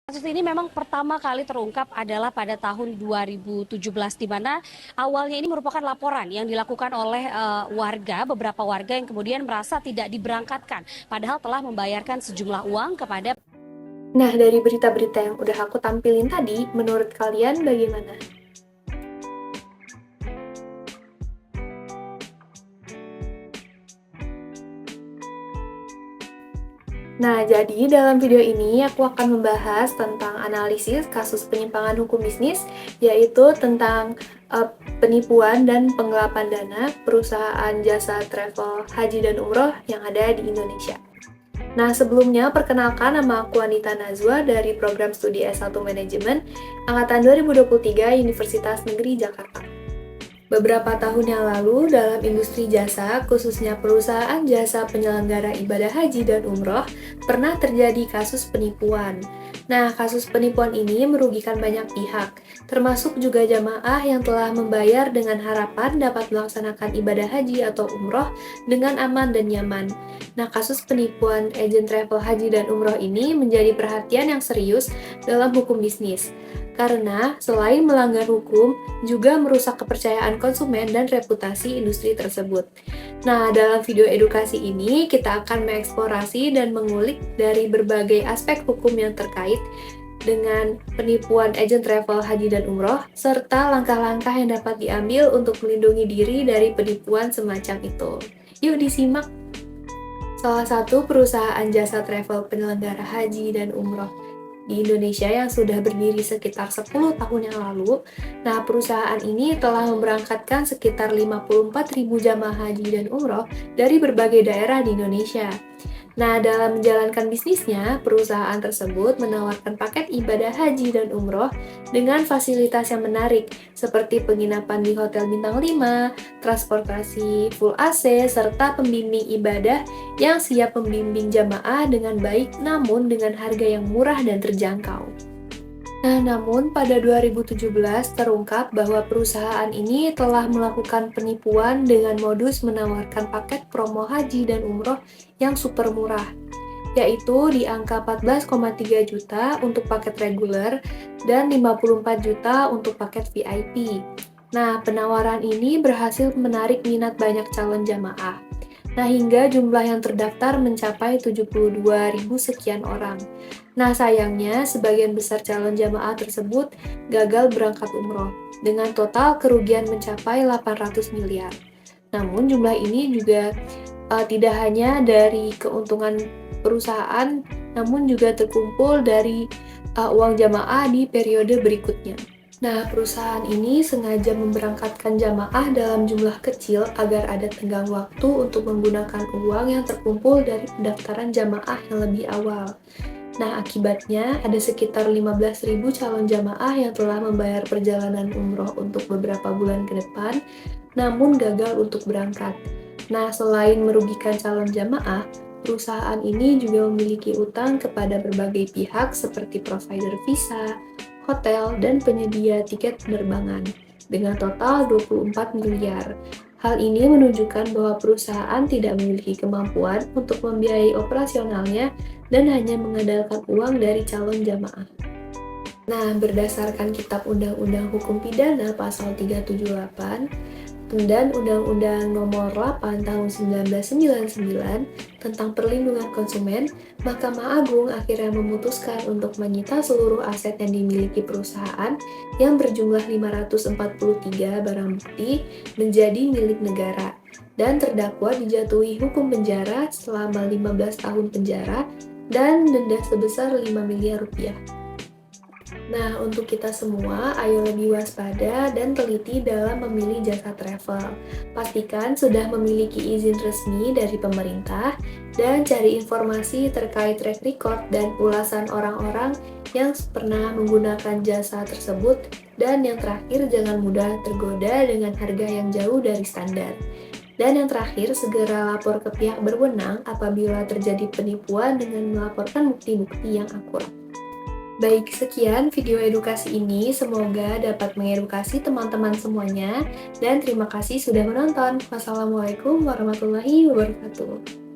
Kasus ini memang pertama kali terungkap adalah pada tahun 2017, di mana awalnya ini merupakan laporan yang dilakukan oleh beberapa warga yang kemudian merasa tidak diberangkatkan, padahal telah membayarkan sejumlah uang kepada. Nah, dari berita-berita yang udah aku tampilin tadi, menurut kalian bagaimana? Nah, jadi dalam video ini aku akan membahas tentang analisis kasus penyimpangan hukum bisnis, yaitu tentang penipuan dan penggelapan dana perusahaan jasa travel haji dan umroh yang ada di Indonesia. Nah, sebelumnya perkenalkan, nama aku Anita Nazwa dari program studi S1 Manajemen angkatan 2023 Universitas Negeri Jakarta. Beberapa tahun yang lalu, dalam industri jasa, khususnya perusahaan jasa penyelenggara ibadah haji dan umroh, pernah terjadi kasus penipuan. Nah, kasus penipuan ini merugikan banyak pihak, termasuk juga jamaah yang telah membayar dengan harapan dapat melaksanakan ibadah haji atau umroh dengan aman dan nyaman. Nah, kasus penipuan agen travel haji dan umroh ini menjadi perhatian yang serius dalam hukum bisnis. Karena selain melanggar hukum, juga merusak kepercayaan konsumen dan reputasi industri tersebut. Nah, dalam video edukasi ini, kita akan mengeksplorasi dan mengulik dari berbagai aspek hukum yang terkait dengan penipuan agen travel haji dan umroh, serta langkah-langkah yang dapat diambil untuk melindungi diri dari penipuan semacam itu. Yuk disimak! Salah satu perusahaan jasa travel penyelenggara haji dan umroh di Indonesia yang sudah berdiri sekitar 10 tahun yang lalu. Nah, perusahaan ini telah memberangkatkan sekitar 54.000 jamaah haji dan umroh dari berbagai daerah di Indonesia. Nah, dalam menjalankan bisnisnya, perusahaan tersebut menawarkan paket ibadah haji dan umroh dengan fasilitas yang menarik, seperti penginapan di hotel bintang 5, transportasi full AC, serta pembimbing ibadah yang siap membimbing jamaah dengan baik namun dengan harga yang murah dan terjangkau. Nah, namun pada 2017 terungkap bahwa perusahaan ini telah melakukan penipuan dengan modus menawarkan paket promo haji dan umroh yang super murah, yaitu di angka 14,3 juta untuk paket reguler dan 54 juta untuk paket VIP. Nah, penawaran ini berhasil menarik minat banyak calon jamaah. Nah, hingga jumlah yang terdaftar mencapai 72.000 sekian orang. Nah, sayangnya sebagian besar calon jamaah tersebut gagal berangkat umroh, dengan total kerugian mencapai 800 miliar. Namun, jumlah ini juga tidak hanya dari keuntungan perusahaan, namun juga terkumpul dari uang jamaah di periode berikutnya. Nah, perusahaan ini sengaja memberangkatkan jamaah dalam jumlah kecil agar ada tenggang waktu untuk menggunakan uang yang terkumpul dari pendaftaran jamaah yang lebih awal. Nah, akibatnya ada sekitar 15.000 calon jamaah yang telah membayar perjalanan umroh untuk beberapa bulan ke depan, namun gagal untuk berangkat. Nah, selain merugikan calon jamaah, perusahaan ini juga memiliki utang kepada berbagai pihak seperti provider visa, hotel, dan penyedia tiket penerbangan dengan total 24 miliar. Hal ini menunjukkan bahwa perusahaan tidak memiliki kemampuan untuk membiayai operasionalnya dan hanya mengandalkan uang dari calon jamaah. Nah, berdasarkan Kitab Undang-Undang Hukum Pidana Pasal 378 dan Undang-Undang Nomor 8 Tahun 1999 tentang Perlindungan Konsumen, Mahkamah Agung akhirnya memutuskan untuk menyita seluruh aset yang dimiliki perusahaan yang berjumlah 543 barang bukti menjadi milik negara, dan terdakwa dijatuhi hukum penjara selama 15 tahun penjara dan denda sebesar 5 miliar rupiah. Nah, untuk kita semua, ayo lebih waspada dan teliti dalam memilih jasa travel. Pastikan sudah memiliki izin resmi dari pemerintah dan cari informasi terkait track record dan ulasan orang-orang yang pernah menggunakan jasa tersebut. Dan yang terakhir, jangan mudah tergoda dengan harga yang jauh dari standar. Dan yang terakhir, segera lapor ke pihak berwenang apabila terjadi penipuan dengan melaporkan bukti-bukti yang akurat. Baik, sekian video edukasi ini. Semoga dapat mengedukasi teman-teman semuanya. Dan terima kasih sudah menonton. Wassalamualaikum warahmatullahi wabarakatuh.